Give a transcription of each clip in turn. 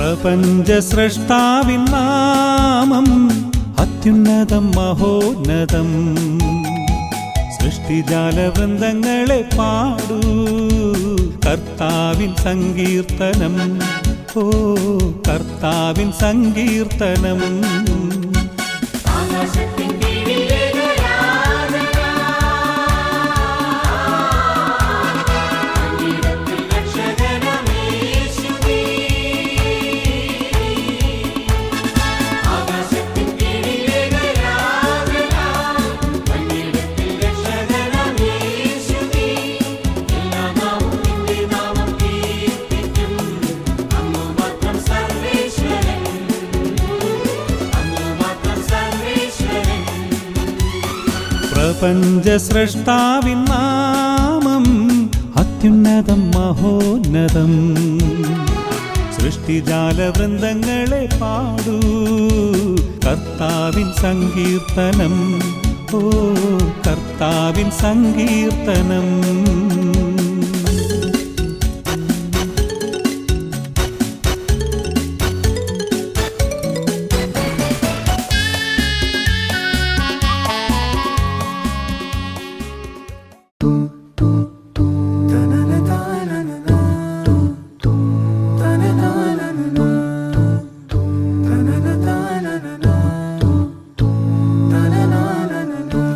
പ്രപഞ്ചസ്രഷ്ടാവിൻ നാമം അത്യുന്നതം മഹോന്നതം. സൃഷ്ടിജാലവൃന്ദങ്ങളെ പാടൂ കർത്താവിൻ സങ്കീർത്തനം. ഓ കർത്താവിൻ സങ്കീർത്തനം. പ്രപഞ്ചസ്രഷ്ടാവിൻ നാമം അത്യുന്നതം മഹോന്നതം. സൃഷ്ടിജാലവൃന്ദങ്ങളെ പാടൂ കർത്താവിൻ സങ്കീർത്തനം. ഓ കർത്താവിൻ സങ്കീർത്തനം.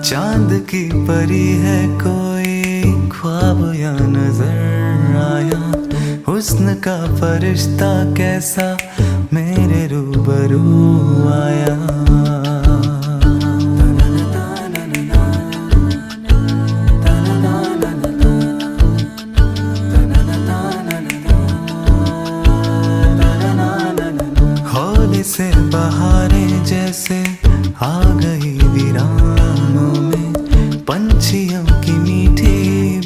चांद की परी है कोई ख्वाब या नजर आया, हुस्न का फरिश्ता कैसा मेरे रूबरू आया। होली से बहारें जैसे आ गई वीरानों में, पंछियों की मीठी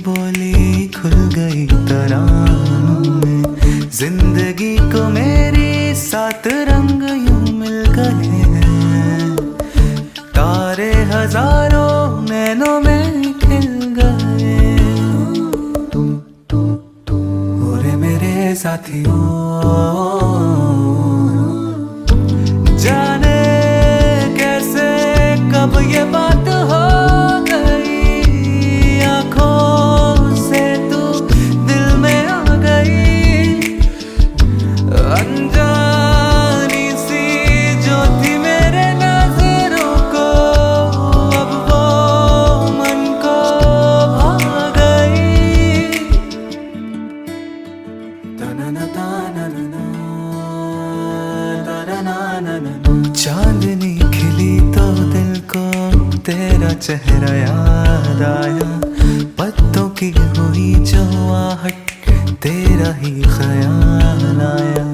बोली खुल गई तरानों में। जिंदगी को मेरी 7 रंग यूं मिल गए हैं, तारे हजारों नैनों में खिल गए। ओरे मेरे साथियों जाने कैसे कब ये बात हो गई, आंखों से तू दिल में आ गई। अनजानी सी जो थी मेरे नजरों को, अब वो मन को भा गई। चांदनी खिली तो दिल को तेरा चेहरा याद आया, पत्तों की हुई जो आहट तेरा ही ख्याल आया।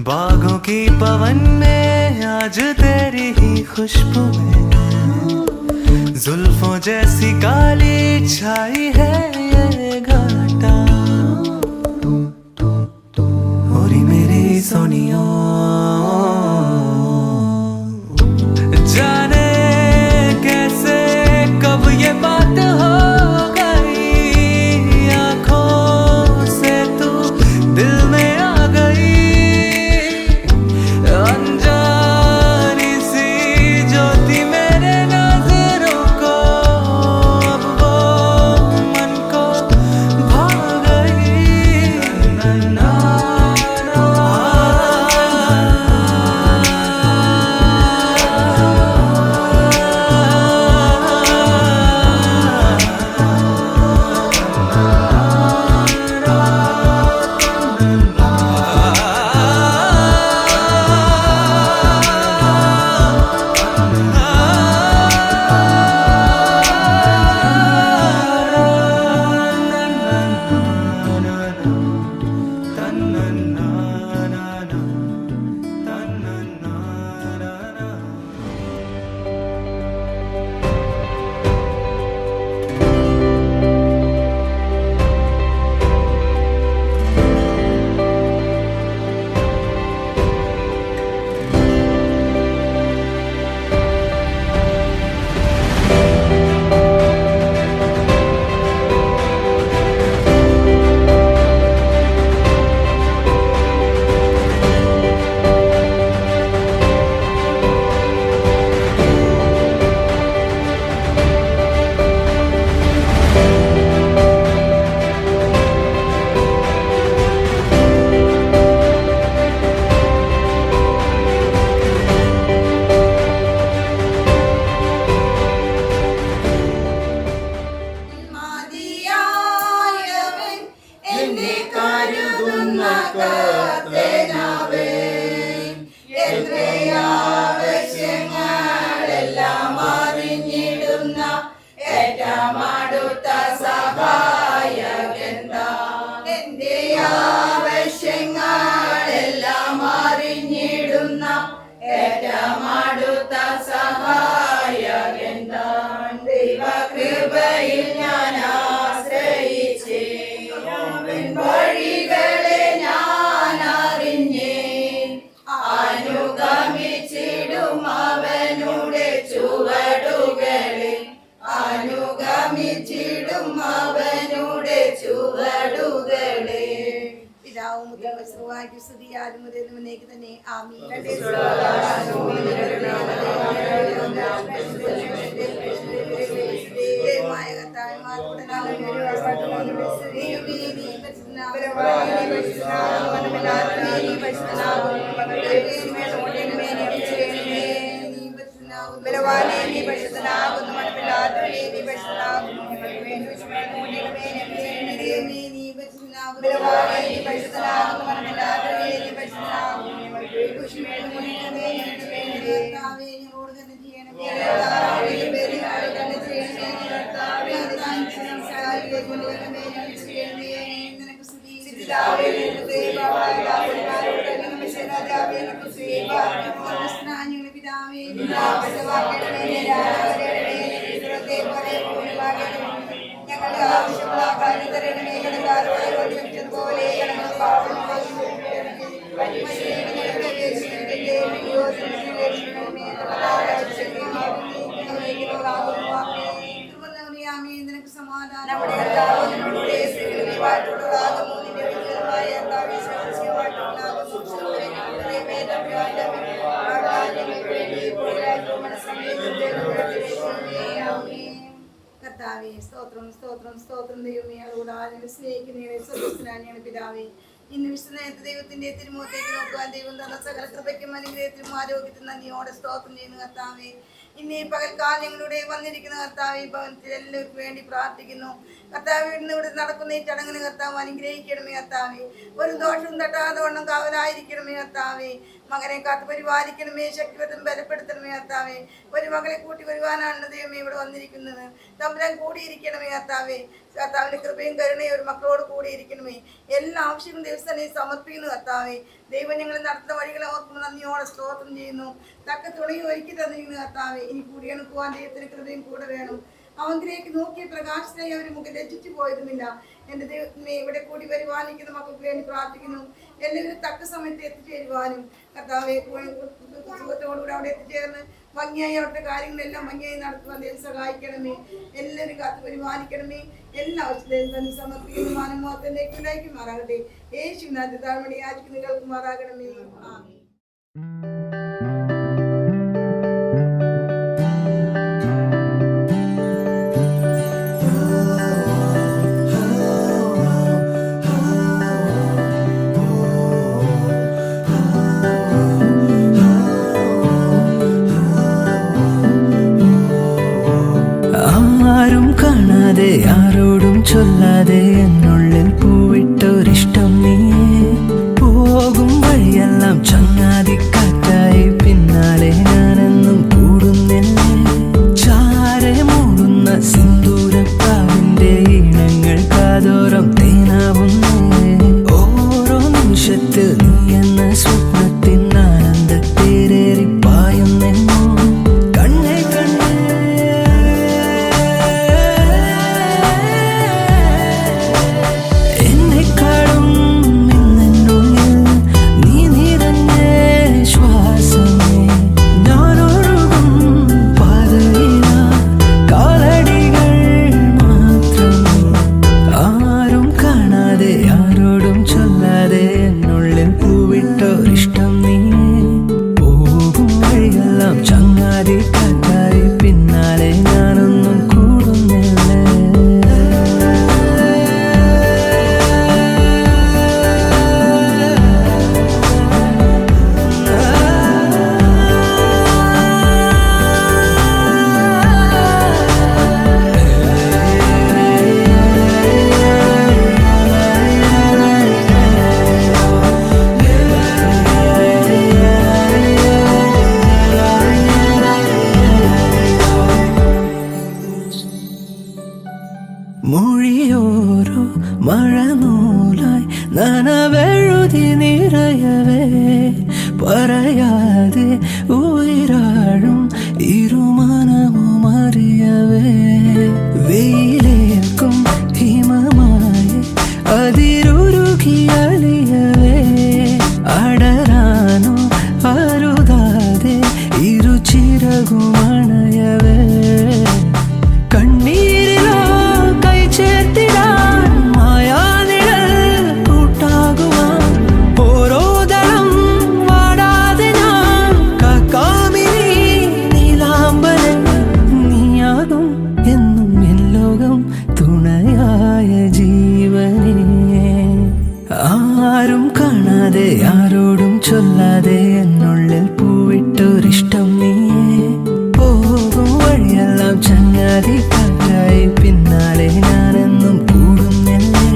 बागों की पवन में आज तेरी ही खुशबू है, जुल्फों जैसी काली छाई है ये घाटा। होरी मेरी सोनियो जाने कैसे कब ये बात हो गई, आंखों से तू दिल में आ गई। अनजानी सी जो थी मेरे नजरों को, अब वो मन को भा गई। കർത്താവേ, എന്റെ ആവശ്യങ്ങളെല്ലാം അറിഞ്ഞിടുന്ന ഏറ്റവും അടുത്ത സഹായകൻ താൻ. എന്റെ ആവശ്യങ്ങളെല്ലാം അറിഞ്ഞിടുന്ന ഏറ്റവും അടുത്ത സഹായകൻ താൻ. ദൈവകൃപയിൽ ഞാൻ ആശ്രയിച്ചേ, അവൻ വഴികളെ ഞാൻ അറിഞ്ഞേ, അനുഗമിച്ചിടും അവനുടെ ചുവടുകളെ, അനുഗമിച്ചിടും അവനുടെ ചുവടുകളെ. പിതാവും പുത്രനും സ്തുതിയാലും മുതലേക്ക് തന്നെ ആമീൻ. ബലവാനേ നീ പരിശുദ്ധനാകുന്നു, മണമില്ലാത്തവനേ നീ പരിശുദ്ധനാകുന്നു, ഞങ്ങൾക്ക് വേണ്ടി ബലവാനേ നീ പരിശുദ്ധനാകുന്നു, മണമില്ലാത്തവനേ നീ പരിശുദ്ധനാകുന്നു, ഞങ്ങൾക്ക് ഞങ്ങളോട് തന്നെ ചെയ്യണമേ. നിനക്ക് സ്തുതി. ഞങ്ങളുടെ ആവശ്യമുള്ള കാര്യം തരണമേ. പോലെ നിനക്ക് സമാധാനം. നമ്മുടെ കർത്താവേ, സ്തോത്രം സ്തോത്രം സ്തോത്രം. ദൈവമേ, അതുകൂടാതെ സ്നേഹിക്കുന്നതിനെ സ്വർഗ്ഗസ്ഥനായ പിതാവേ, ഇന്ന് വിശുദ്ധ ദൈവത്തിന്റെ തിരുമുഖത്തേക്ക് നോക്കുവാൻ ദൈവം തന്ന സകല കൃപയ്ക്കും അനുഗ്രഹത്തിനും ആരോഗ്യത്തിനും നന്ദിയോടെ സ്തോത്രം ചെയ്യുന്നു കർത്താവേ. ഇന്ന് ഈ പകൽക്കാലങ്ങളുടെ വന്നിരിക്കുന്ന കർത്താവ് ഈ ഭവനത്തിൽ എല്ലാവർക്കും വേണ്ടി പ്രാർത്ഥിക്കുന്നു കർത്താവ്. ഇന്ന് ഇവിടെ നടക്കുന്ന ഈ ചടങ്ങിന് കർത്താവ് അനുഗ്രഹിക്കണമേ കർത്താവേ. ഒരു ദോഷവും തട്ടാതെ വണ്ണം കാവലായിരിക്കണമേ കർത്താവേ. മകനെ കാത്ത് പരിപാലിക്കണമേ, ശക്തിവത്തും ബലപ്പെടുത്തണമേ കർത്താവേ. ഒരു മകളെ കൂട്ടി വരുവാനാണ് ദൈവമേ ഇവിടെ വന്നിരിക്കുന്നത്. തമ്പുരാൻ കൂടിയിരിക്കണമേ കർത്താവേ. കർത്താവിന്റെ കൃപയും കരുണയും ഒരു മക്കളോട് കൂടിയിരിക്കണമേ. എല്ലാ ആവശ്യങ്ങളും ദിവസം സമർപ്പിക്കുന്നു കർത്താവേ. ദൈവം ഞങ്ങൾ നടത്തുന്ന വഴികളെ ഓർക്കുമ്പോൾ നന്ദിയോടെ സ്തോത്രം ചെയ്യുന്നു. തക്ക തുണി ഒരുക്കി തന്നിരിക്കുന്നു കർത്താവേ. ഇനി കൂടി എണുക്കുവാൻ ദൈവത്തിന് കൃപയും കൂടെ വേണം. അവങ്കിലേക്ക് നോക്കിയ പ്രകാശത്തെ അവർ മുഖം രചിച്ചു പോയതുമില്ല. എൻ്റെ ദൈവത്തിനെ ഇവിടെ കൂടി വരുവാനിക്കുന്ന മക്കൾക്ക് വേണ്ടി പ്രാർത്ഥിക്കുന്നു. എല്ലാവരും തക്ക സമയത്ത് എത്തിച്ചേരുവാനും കർത്താവെ സുഖത്തോടുകൂടി അവിടെ എത്തിച്ചേർന്ന് ഭംഗിയായി അവിടുത്തെ കാര്യങ്ങളെല്ലാം ഭംഗിയായി നടത്തുവാൻ ദൈവം സഹായിക്കണമേ. എല്ലാവരും കാത്ത് പരിപാലിക്കണമേ. എല്ലാ ആവശ്യത്തിലും തന്നെ സമർപ്പിക്കുന്ന മാനമോഹത്തിലേക്ക് ഉണ്ടായിരിക്കുമാറാകട്ടെ. യേശുവിനാഥ് താഴ്മണി യാചിക്കുന്ന കേൾക്കുമാറാകണമേ. ആമേൻ. ആരും കാണാതെ ആരോടും ചൊല്ലാതെ എന്നുള്ളിൽ പൂവിട്ടൊരിഷ്ടം നീ. പോകും വഴിയെല്ലാം ചങ്ങാതിക്കാറ്റായി പിന്നാലെ ഞാനെന്നും കൂടുന്നില്ലേ. ചാരെ മൂടുന്ന സിന്ദൂരപ്പാവിന്റെ ഈണങ്ങൾ കാതോരം തേനാവുന്നേ. ഓരോ നിമിഷത്തിൽ നീ എന്ന സ്വപ്നത്തിൻ ആനന്ദത്തേരേറി പായുന്നെന്നോ. കണ്ണേ കണ്ണേ ആരോടും ചൊല്ലാതെ എന്നുള്ളിൽ പറയാതെ ഉയരാഴും ഇരുമനവും അറിയവേ വെയിലേൽക്കും ഹിമമായി അതിരുരുകി അലിയവേ അടരാനോ അരുതാതെ ഇരുചിറകുമണയവേ കണ്ണീരിലോ കൈ ചേർത്തിടാൻ മായാനിഴൽ കൂട്ടാകുവാൻ ഓരോ ദളം വാടാതെ ഞാൻ കാക്കാമിനി നീലാമ്പലൻ നീയാകും എന്നും എൻ ലോകം തുണയായ ജീവനേ ആരും കാണാതെ ആരോടും ചൊല്ലാതെ എന്നുള്ളിൽ പൂവിട്ടൊരിഷ്ടം നീയേ പോകും വഴിയെല്ലാം ചങ്ങാതിക്കാരായി പിന്നാലെ ഞാനെന്നും കൂടുന്നല്ലേ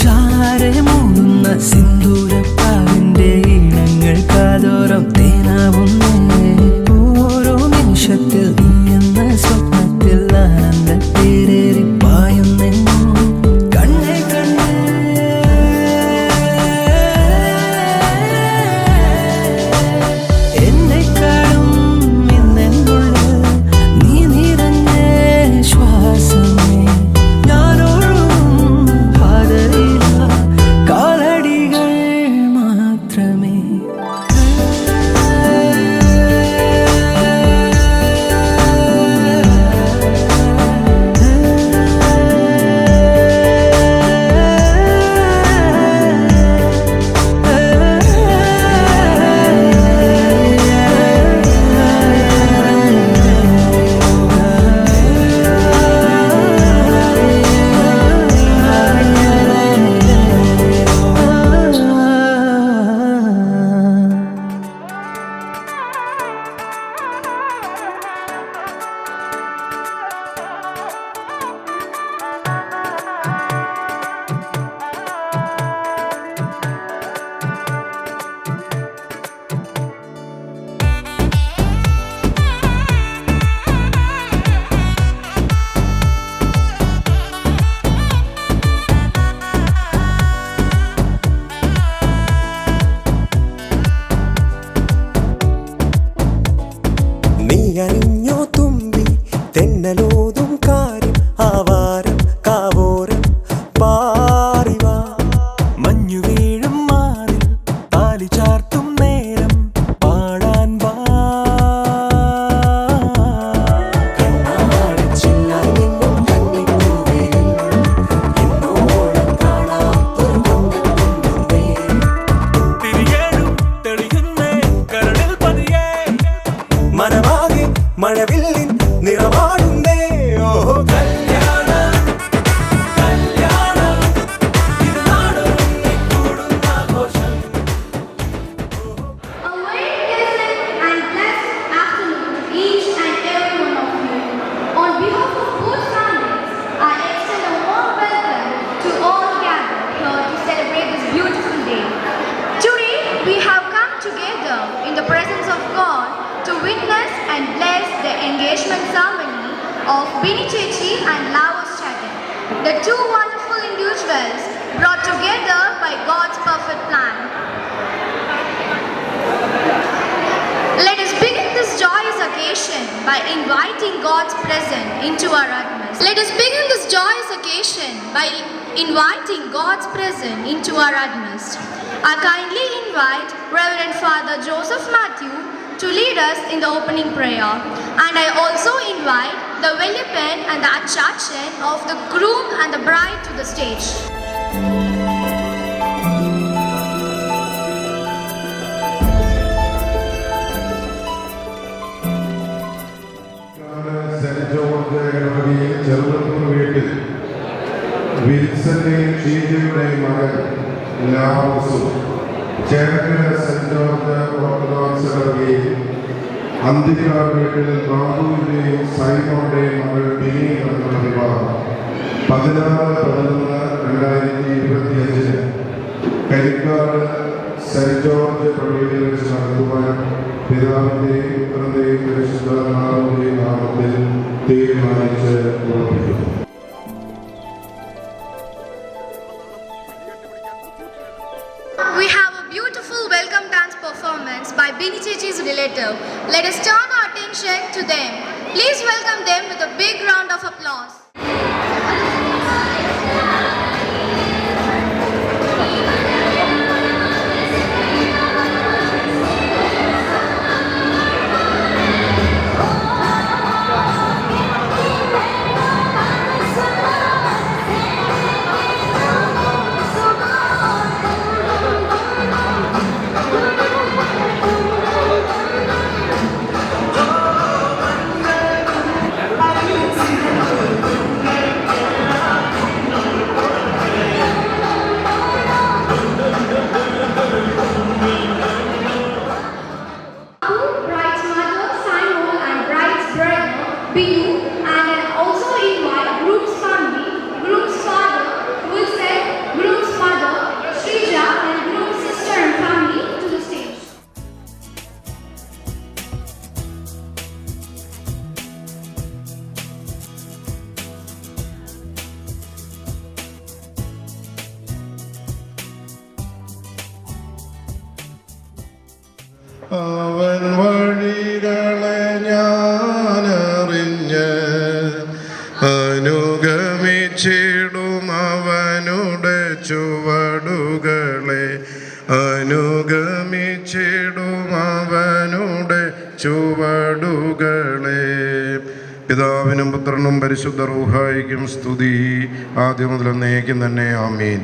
ചാരെ മൂടുന്ന സിന്ദൂരപ്പാവിന്റെ ഈണങ്ങൾ കാതോരം തേനാവുന്നേ ഓരോ നിമിഷത്തിൽ നീ എന്ന സ്വപ്നത്തിൽ ആനന്ദ തേരേറി പായുന്നെന്നോ കണ്ണേ കണ്ണേ എന്നെക്കാളും ഇന്നെന്നുള്ളിൽ നീ നിറഞ്ഞ ശ്വാസമേ ഞാനൊഴുകും പാതയില കാലടികൾ മാത്രമേ നീ അണിഞ്ഞോ തുമ്പി തെന്നലോതും കാര്യം ആവാരം കാവോരം പാറിവാ മഞ്ഞു വീഴും മാറിൽ താലി ചാർത്തും നേരം പാടാൻ വാ കണ്ണാടിച്ചില്ലായി നിന്നും കണ്ണിക്കൂടിയിൽ എന്നോളം കാണാത്തൊരു കൊണ്ടുകൊണ്ടുന്നേ തിരിയേഴും തെളിയുന്നേ കരളിൽ പതിയേ മനമാകെ മഴവില്ലിൻ നിറമാടുന്നേ ഓഹോ കല്യാണം കല്യാണം ഇരുനാടൊരുങ്ങി കൂടുന്ന ആഘോഷം A very pleasant and blessed afternoon to each and every one of you. On behalf of both families, I extend a warm welcome to all gathered here to celebrate this beautiful day. Today, we have come together in the presence of God to witness and bless the engagement ceremony of Bini Chechi and Lavos Chagan, the two wonderful individuals brought together by God's perfect plan. Let us begin this joyous occasion by inviting God's presence into our atmosphere. Let us begin this joyous occasion by inviting God's presence into our atmosphere. I kindly invite Reverend Father Joseph Matthew to lead us in the opening prayer. And I also invite the Velipan and the Achachan of the groom and the bride to the stage. Saint George ഇടവകയിൽ ചെറുതൂർ വീട്ടിൽ വിൽസന്റെയും ഷീജയുടെയും മകൻ ലാവോസും Cherkkara saint George orthodox ഇടവകയിൽ അന്തിക്കാർ വീട്ടിൽ ബാബുവിന്റെയും സൈമോന്റെയും മകൾ ബിനി തമ്മിലുള്ള വിവാഹം 16/11/2025 Karikkad saint George പള്ളിയിൽ വെച്ച് നടത്തുവാൻ പിതാവിന്റെയും പുത്രന്റെയും പരിശുദ്ധാത്മാവിന്റെയും നാമത്തിൽ തീരുമാനിച്ച് ഉറപ്പിക്കുന്നു. We have a beautiful welcome dance performance by initiative. Let us turn our attention to them. Please welcome them with a big round of applause. Bride's mother, Simon, and bride's brother, Binu, and also invite groom's family, groom's father, Wilson, groom's mother, Shrija, and groom's sister and family to the stage. അവൻ വഴികളെ ഞാനറിഞ്ഞ് അനുഗമിച്ചിടും അവനുടെ ചുവടുകളെ അനുഗമിച്ചിടും അവനുടെ ചുവടുകളെ. പിതാവിനും പുത്രനും പരിശുദ്ധ റൂഹായിക്കും സ്തുതി, ആദ്യം മുതൽ എന്നേക്കും തന്നെ ആമീൻ.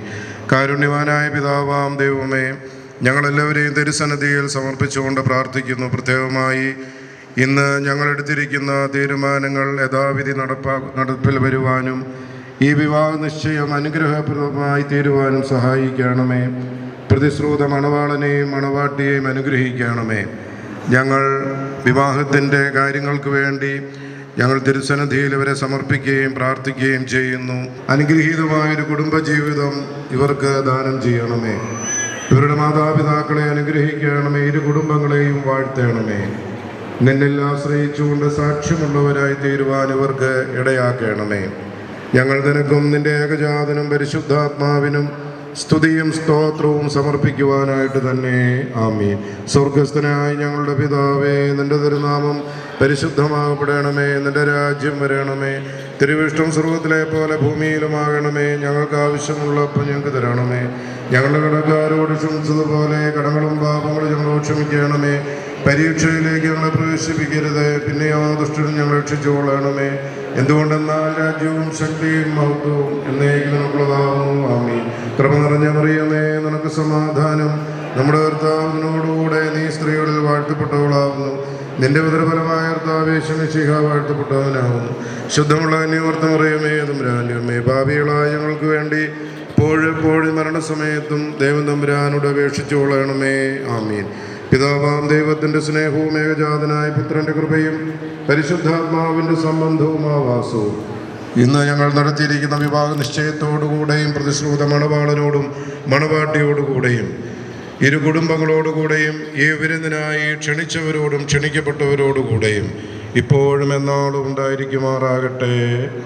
കാരുണ്യവാനായ പിതാവാം ദൈവമേ, ഞങ്ങളെല്ലാവരെയും തിരുസന്നിധിയിൽ സമർപ്പിച്ചുകൊണ്ട് പ്രാർത്ഥിക്കുന്നു. പ്രത്യേകമായി ഇന്ന് ഞങ്ങളെടുത്തിരിക്കുന്ന തീരുമാനങ്ങൾ യഥാവിധി നടപ്പിൽ വരുവാനും ഈ വിവാഹ നിശ്ചയം അനുഗ്രഹപ്രദമായി തീരുവാനും സഹായിക്കണമേ. പ്രതിശ്രുത മണവാളനെയും മണവാട്ടിയെയും അനുഗ്രഹിക്കണമേ. ഞങ്ങൾ വിവാഹത്തിൻ്റെ കാര്യങ്ങൾക്ക് വേണ്ടി ഞങ്ങൾ തിരുസന്നിധിയിൽ ഇവരെ സമർപ്പിക്കുകയും പ്രാർത്ഥിക്കുകയും ചെയ്യുന്നു. അനുഗ്രഹീതമായൊരു കുടുംബജീവിതം ഇവർക്ക് ദാനം ചെയ്യണമേ. ഇവരുടെ മാതാപിതാക്കളെ അനുഗ്രഹിക്കണമേ. ഇരു കുടുംബങ്ങളെയും വാഴ്ത്തണമേ. നിന്നിൽ ആശ്രയിച്ചുകൊണ്ട് സാക്ഷ്യമുള്ളവരായി തീരുവാൻ ഇവർക്ക് ഇടയാക്കണമേ. ഞങ്ങൾ നിനക്കും നിന്റെ ഏകജാതനും പരിശുദ്ധാത്മാവിനും സ്തുതിയും സ്തോത്രവും സമർപ്പിക്കുവാനായിട്ട് തന്നെ ആമീൻ. സ്വർഗസ്ഥനായ ഞങ്ങളുടെ പിതാവേ, നിന്റെ തിരുനാമം പരിശുദ്ധമാകപ്പെടണമേ. നിന്റെ രാജ്യം വരണമേ. തിരുവിഷ്ടം സ്വർഗത്തിലെ പോലെ ഭൂമിയിലുമാകണമേ. ഞങ്ങൾക്ക് ആവശ്യമുള്ളപ്പോൾ ഞങ്ങൾക്ക് തരണമേ. ഞങ്ങളുടെ കടക്കാരോട് ക്ഷമിച്ചതുപോലെ കടങ്ങളും പാപങ്ങളും ഞങ്ങളോട് ക്ഷമിക്കണമേ. പരീക്ഷയിലേക്ക് ഞങ്ങളെ പ്രവേശിപ്പിക്കരുത്, പിന്നെ ആ ദുഷ്ടനും ഞങ്ങളെ രക്ഷിച്ചുകൊള്ളണമേ. എന്തുകൊണ്ടെന്നാൽ രാജ്യവും ശക്തിയും മഹത്വവും എന്നേക്കും നിനക്കുള്ളതാകുന്നു. ആമീൻ. കൃപ നിറഞ്ഞ മറിയമേ, നിനക്ക് സമാധാനം. നമ്മുടെ കർത്താവിനോടുകൂടെ നീ സ്ത്രീകളിൽ വാഴ്ത്തപ്പെട്ടവളാകുന്നു. നിന്റെ ഉദരഫലമായ കർത്താവേ ശമിശിഹ വാഴ്ത്തപ്പെട്ടവനാകുന്നു. ശുദ്ധമുള്ള അന്യവർത്ത മറിയമേ, തമ്പുരാന്റെ അമ്മേ, പാപികളായ ഞങ്ങൾക്ക് വേണ്ടി എപ്പോഴും മരണസമയത്തും ദൈവം തമ്പുരാനോട് അപേക്ഷിച്ചുകൊള്ളണമേ. ആമീൻ. പിതാവാം ദൈവത്തിൻ്റെ സ്നേഹവും ഏകജാതനായ പുത്രൻ്റെ കൃപയും പരിശുദ്ധാത്മാവിൻ്റെ സംബന്ധവും ആവാസവും ഇന്ന് ഞങ്ങൾ നടത്തിയിരിക്കുന്ന വിവാഹ നിശ്ചയത്തോടുകൂടെയും പ്രതിശ്രുത മണവാളനോടും മണവാട്ടിയോടുകൂടെയും ഇരു കുടുംബങ്ങളോടുകൂടെയും ഈ വിരുന്നിനായി ക്ഷണിച്ചവരോടും ക്ഷണിക്കപ്പെട്ടവരോടുകൂടെയും ഇപ്പോഴും എന്നാളും ഉണ്ടായിരിക്കുമാറാകട്ടെ.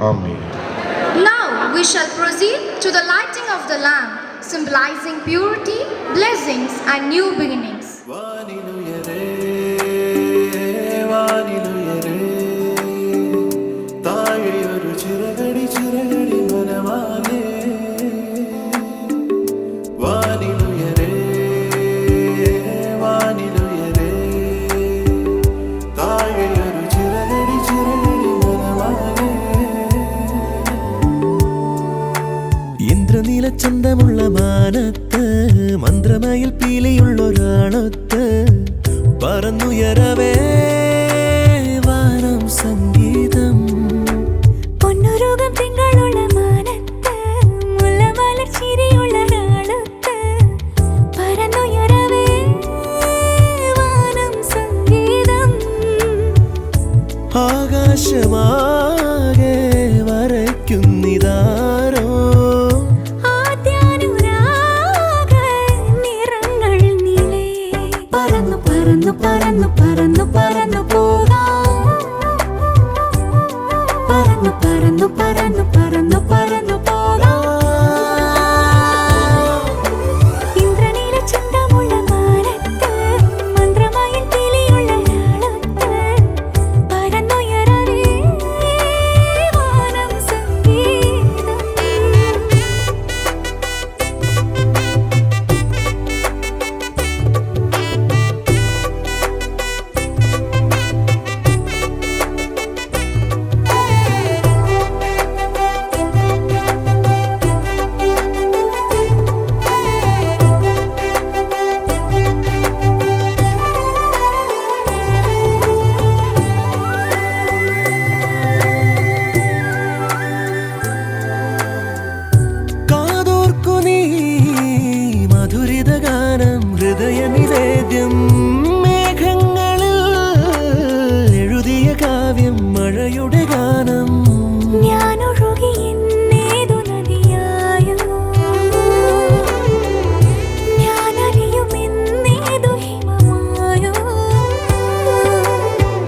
ആമീൻ. Now we shall proceed to the lighting of the lamp, symbolizing purity, blessings, and new beginnings. വാനിലുയരേ വാനിലുയരേ താഴെയൊരു ചിറകടി മനമാകെ. വാനിലുയരേ വാനിലുയരേ താഴെയൊരു ചിറകടി മനമാകെ. ഇന്ദ്രനീലച്ചന്തമുള്ള മാനത്ത് മന്ത്രമയിൽ പീലിയുള്ളൊരാളൊത്ത് പറന്നുയരവേ വാനം സംഗീതം. പൊന്നുരുകം തിങ്കളുള്ള മാനത്ത് മുല്ലമലർ ചിരിയുള്ള ഒരാളൊത്ത് പറന്നുയരവേ വാനം സംഗീതം. ആകാശമാകെ വരയ്ക്കുന്നിതാരോ പറന്നു പറന്നു പറന്നു പോകാം. പറന്നു പറന്നു പറന്നു പറന്നു പറന്നു പോകാം. ഇന്ദ്രനീല ചന്തമുള്ള മാനത്ത് മന്ത്രമയിൽ പീലിയുള്ള പ്രണയനിവേദ്യം മേഘങ്ങളിൽ എഴുതിയ കാവ്യം മഴയുടെ ഗാനം ഞാനൊഴുകി എന്നേതു നദിയായോ ഞാനറിയുമെന്നേതു ഹിമമായോ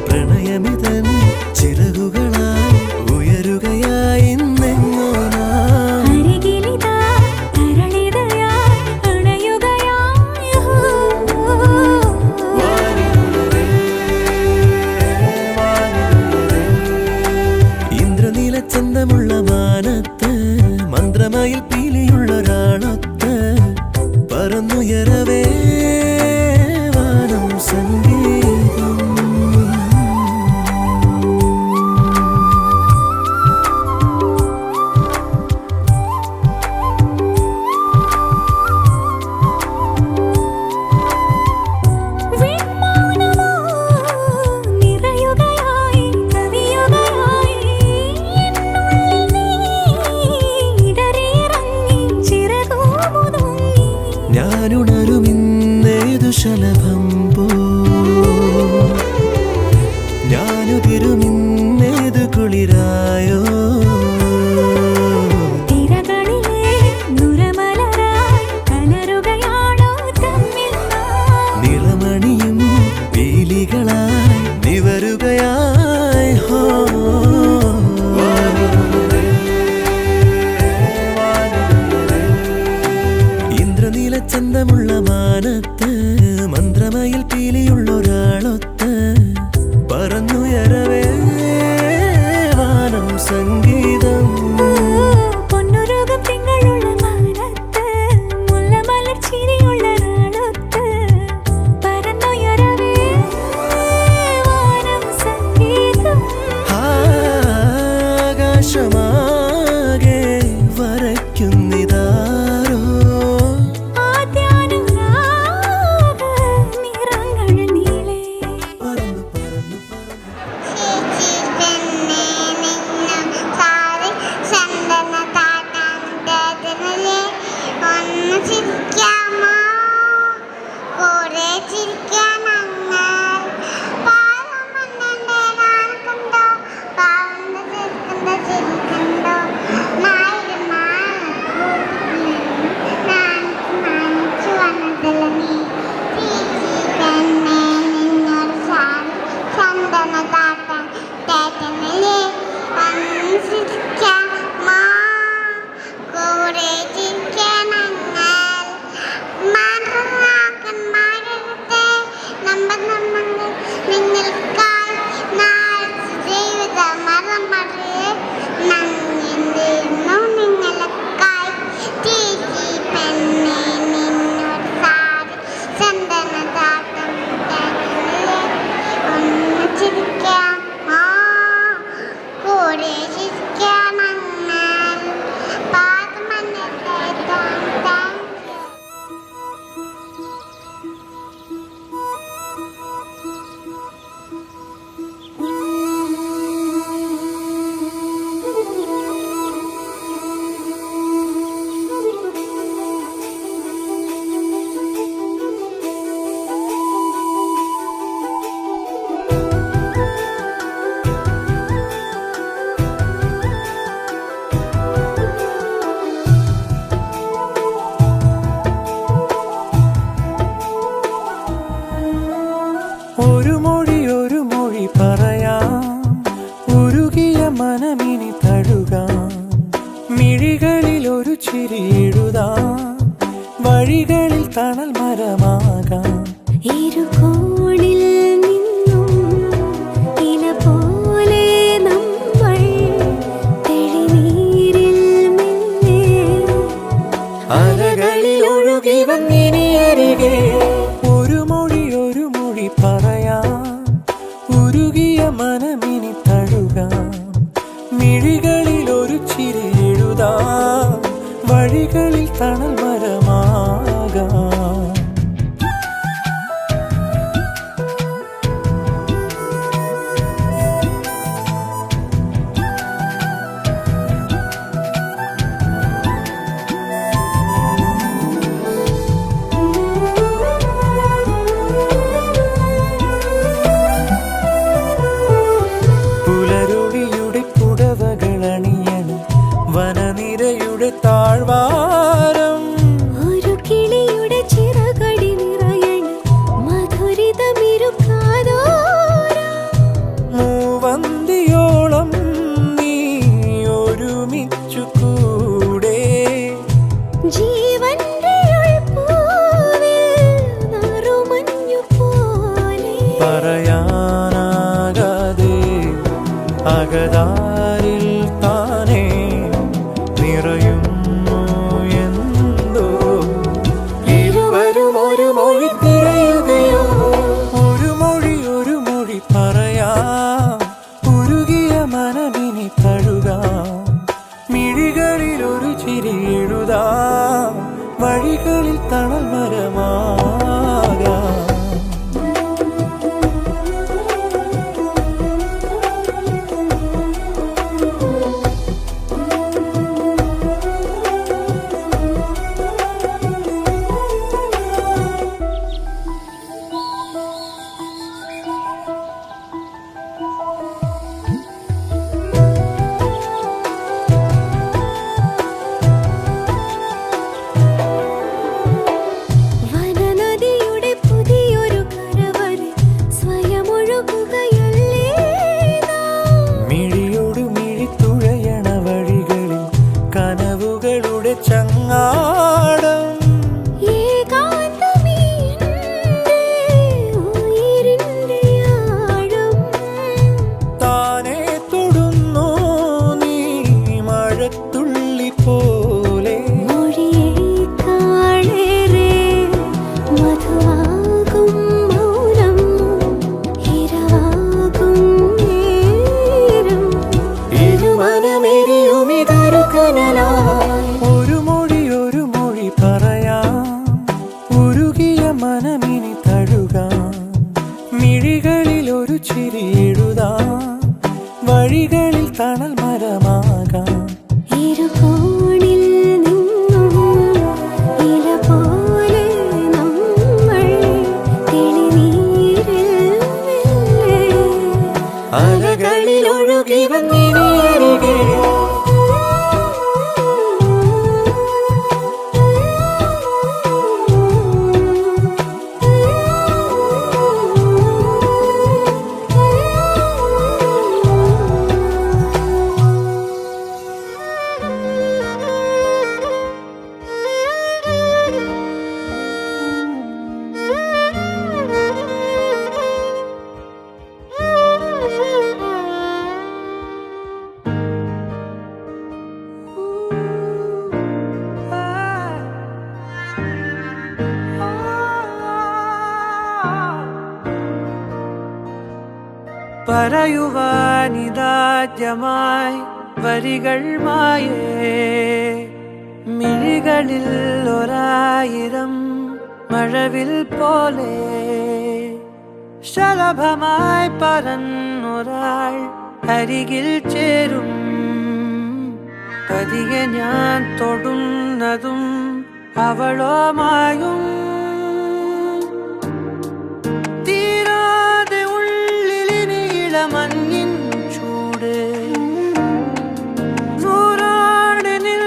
പ്രണയമിതൻ ചിറകുകളായി ഉയരുകയായി ഇന്നെങ്ങോ നാം. അരികിലിതാ തരളിതയായി അണയുകയായോ ഇന്ദ്രനീല ചന്തമുള്ള മാനത്ത് മന്ത്രമയിൽ പീലിയുള്ളൊരാളൊത്ത് പറന്നുയരവേ വാനം സംഗീതം. വിൺമൗനമോ നിറയുകയായി കവിയുകയായി എന്നുള്ളിൽ നീ ഇടറിയിറങ്ങി ചിറകുമുതുങ്ങി ഞാനുണരുമിന്നേതു ശലഭം പോ ഞാനുതിരുമിന്നേതു കുളിരായോ തിരകളിലെ നുരമലരായി കലരുകയാണോ തമ്മിൽ നാം? നിറമണിയും പീലികളായി നിവരുകയായി ഹോ. ഇന്ദ്രനീല ചന്തമുള്ള മാനത്ത് മന്ത്രമയിൽ പീലിയുള്ളൊരാളൊത്ത് പറന്നുയരവേ വാനം സംഗീതം. പൊന്നുരുകും തിങ്കളുള്ള മാനത്ത് മുല്ലമലർ ചിരിയുള്ള നാളൊത്ത് പറന്നുയരവേ വാനം സംഗീതം ആകാശമാകെ വരയ്ക്കുന്നിതാരോ ആദ്യാനുരാഗ നിറങ്ങൾ നീളെ പറന്നു പറന്നു പറയാനാകാതെ അകതാരിൽ താനേ നിറയുന്നു എന്തോ. ഇരുവരും ഒരു മൊഴി തിരയുകയോ, ഒരു മൊഴി പറയാം. ഉരുകിയ മനമിനി തഴുകാം, മിഴികളിൽ ഒരു ചിരി എഴുതാം, വഴികളിൽ തണൽ മരമാകാം. വനനദിയുടെ പുതിയൊരു കരവരെ സ്വയമൊഴുകുകയല്ലേ നാം. മിഴിയോട് മിഴിത്തുഴയണ വഴികളിൽ കനവുകളുടെ ചങ്ങാടം. ഏകാന്തമീ എൻ്റെ ഉയിരിൻ്റെ ആഴം. താനേ തൊടുന്നു നീ മഴത്തുള്ളി പോലെ. മൊഴിയേക്കാളേറെ മധുവാകും മൗനം, ഇരവാകും നേരം. ഇരുമനമെരിയുമിതൊരു കനലായി. ഒരു മൊഴി പറയാം, ഉരുകിയ മനമിനി തഴുകാം, മിഴികളിൽ ഒരു ചിരി എഴുതാം, വഴികളിൽ തണൽ മരമാകാം. ഇരുകോണിൽ നിന്നും ഇല പോലെ നമ്മൾ തെളിനീരിൽ മെല്ലെ അലകളിൽ ഒഴുകി വന്നിനി അരികെ. പറയുവാനിതാദ്യമായി വരികൾ മായേ, മിഴികളിൽ ഒരായിരം മഴവിൽ പോലെ. ശലഭമായി പറന്നൊരാൾ അരികിൽ ചേരും, പതിയെ ഞാൻ തൊടുന്നതും അവളോ മായും. തീരാതെ ഉള്ളിലിനിയില മഞ്ഞിൻ ചൂട്, നൂറാണിനിൽ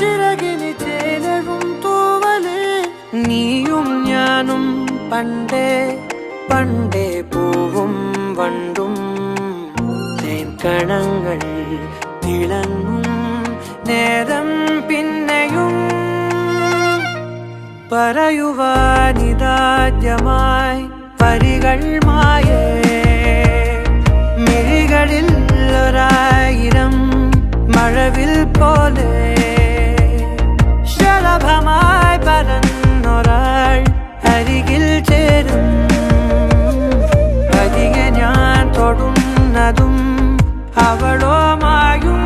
ചിറകിന് ചേലവും തൂവല്. നീയും ഞാനും പണ്ടേ പണ്ടേ പൂവും വണ്ടും തേൻകണങ്ങൾ തിളങ്ങും നേരം പിന്നെയും. പറയുവാനിതാദ്യമായി വരികൾ മായേ, മിഴികളിൽ ഒരായിരം മഴവിൽ പോലെ. ശലഭമായി പറന്നൊരാൾ അരികിൽ ചേരും, പതിയെ ഞാൻ തൊടുന്നതും അവളോ മായും.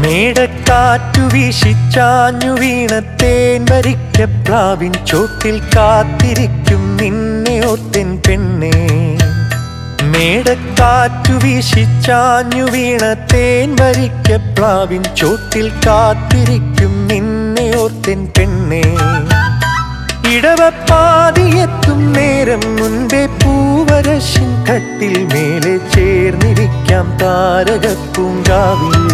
മേടക്കാറ്റു വീശിച്ചാഞ്ഞു വീണത്തേൻ വരിക്കപ്ലാവിൻ ചോട്ടിൽ കാത്തിരിക്കും നിന്നെ ഓർത്തൻ പെണ്ണേ. മേടക്കാറ്റു വീശിച്ചാഞ്ഞു വീണത്തേൻ വരിക്കപ്ലാവിൻ ചോട്ടിൽ കാത്തിരിക്കും നിന്നെ ഓർത്തൻ പെണ്ണേ. ഇടവപ്പാതിയെത്തും നേരം മുൻപേ പൂവരശിൻ കട്ടിൽ മേലെ ചേർന്നിരിക്കാം താരകപ്പൂങ്കാവിൽ.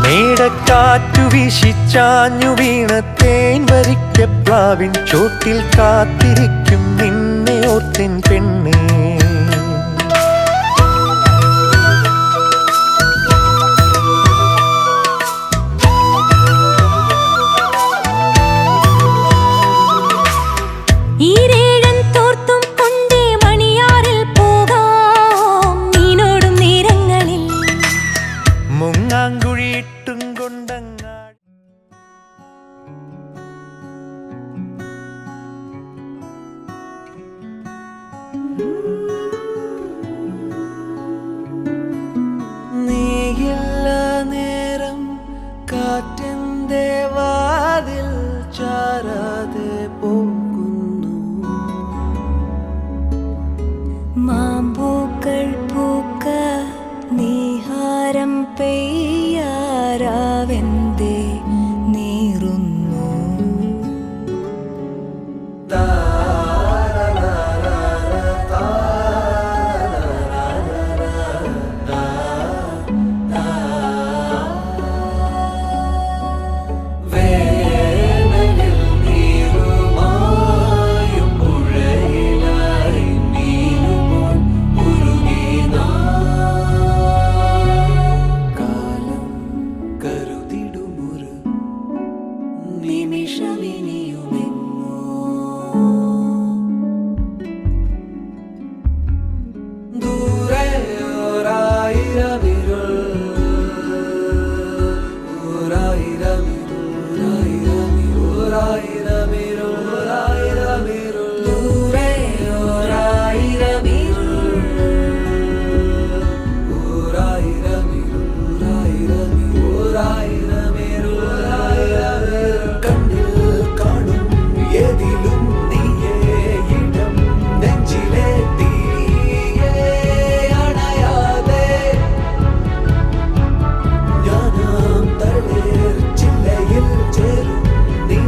മേടക്കാറ്റു വീശിച്ചാഞ്ഞു വീണത്തേൻ വരിക്കപ്ലാവിൻ ചോട്ടിൽ കാത്തിരിക്കും നിന്നെ ഓർത്തൻ പെണ്ണേ. മുങ്ങാങ്കുഴിയിട്ടും കൊണ്ടങ്ങാടി നീയില്ല നേരം കാറ്റിന്റെ വാതിൽ ചാരാതെ പോകുന്നു. മാമ്പൂക്കൾ പൂക്ക നീഹാരം പെയ്യാരാവെന്തേ നീറുന്നു. നീ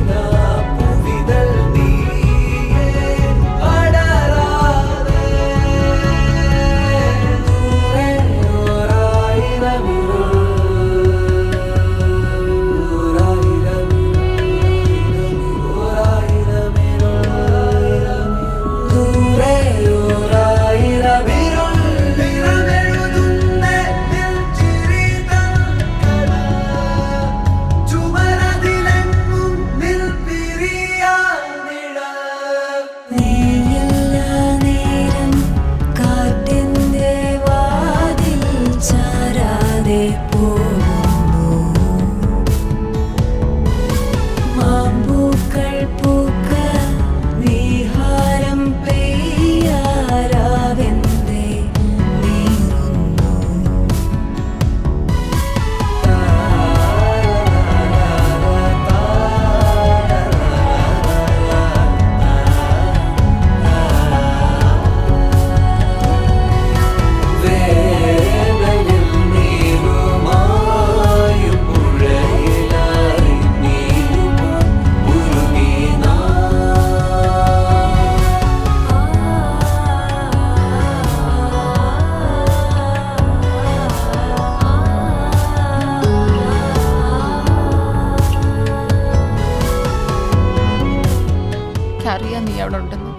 എനിക്കറിയാം നീ അവിടെ ഉണ്ടെന്ന്.